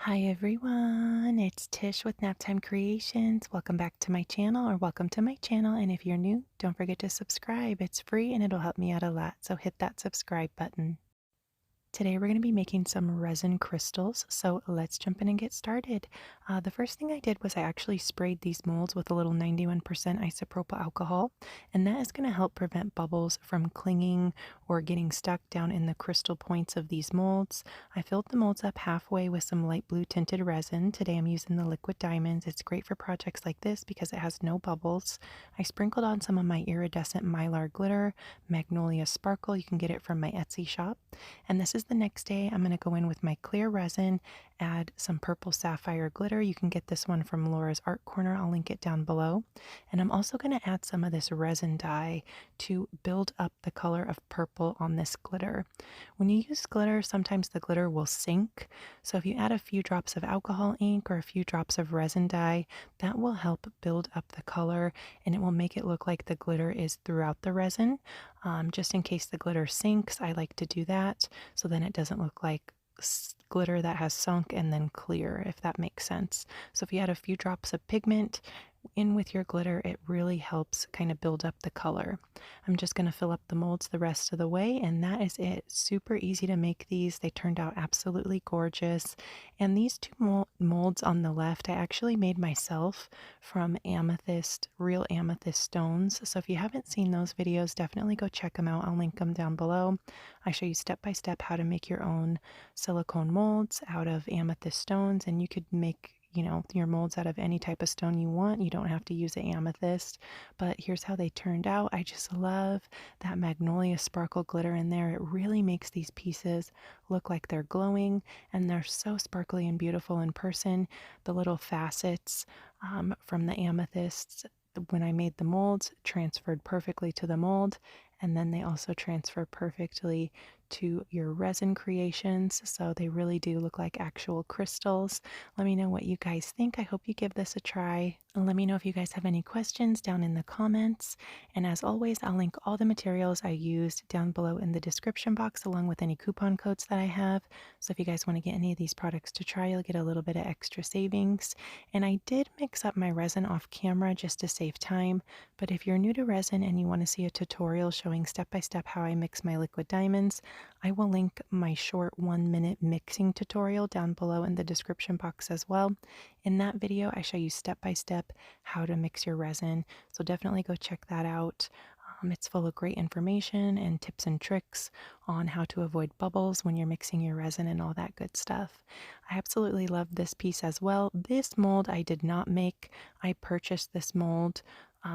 Hi everyone, it's Tish with Naptime Creations. Welcome back to my channel, or welcome to my channel. And if you're new, don't forget to subscribe. It's free and it'll help me out a lot. So hit that subscribe button. Today we're going to be making some resin crystals, so let's jump in and get started. The first thing I did was I actually sprayed these molds with a little 91% isopropyl alcohol, and that is going to help prevent bubbles from clinging or getting stuck down in the crystal points of these molds. I filled the molds up halfway with some light blue tinted resin. Today I'm using the liquid diamonds. It's great for projects like this because it has no bubbles. I sprinkled on some of my iridescent mylar glitter, magnolia sparkle. You can get it from my Etsy shop. And this is the next day. I'm going to go in with my clear resin, add some purple sapphire glitter. You can get this one from Laura's Art Corner. I'll link it down below. And I'm also going to add some of this resin dye to build up the color of purple on this glitter. When you use glitter, sometimes the glitter will sink. So if you add a few drops of alcohol ink or a few drops of resin dye, that will help build up the color and it will make it look like the glitter is throughout the resin. Just in case the glitter sinks, I like to do that so then it doesn't look like glitter that has sunk and then clear, if that makes sense. So if you add a few drops of pigment in with your glitter, it really helps kind of build up the color. I'm just going to fill up the molds the rest of the way, and that is it. Super easy to make these. They turned out absolutely gorgeous. And these two molds on the left, I actually made myself from amethyst, real amethyst stones. So if you haven't seen those videos, definitely go check them out. I'll link them down below. I show you step by step how to make your own silicone molds out of amethyst stones, and you could make your molds out of any type of stone you want. You don't have to use the amethyst, but here's how they turned out. I just love that magnolia sparkle glitter in there. It really makes these pieces look like they're glowing, and they're so sparkly and beautiful in person. The little facets from the amethysts, when I made the molds, transferred perfectly to the mold, and then they also transfer perfectly to your resin creations, so they really do look like actual crystals. Let me know what you guys think. I hope you give this a try. And let me know if you guys have any questions down in the comments. And as always, I'll link all the materials I used down below in the description box, along with any coupon codes that I have. So if you guys want to get any of these products to try, you'll get a little bit of extra savings. And I did mix up my resin off camera just to save time. But if you're new to resin and you want to see a tutorial showing step by step how I mix my liquid diamonds, I will link my short 1-minute mixing tutorial down below in the description box as well. In that video, I show you step by step how to mix your resin, so definitely go check that out. It's full of great information and tips and tricks on how to avoid bubbles when you're mixing your resin and all that good stuff. I absolutely love this piece as well. This mold I did not make. I purchased this mold.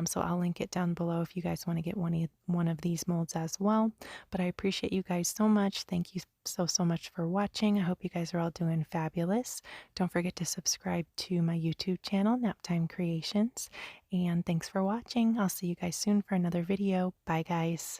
So I'll link it down below if you guys want to get one of these molds as well. But I appreciate you guys so much. Thank you so much for watching. I hope you guys are all doing fabulous. Don't forget to subscribe to my YouTube channel, Naptime Creations. And thanks for watching. I'll see you guys soon for another video. Bye guys.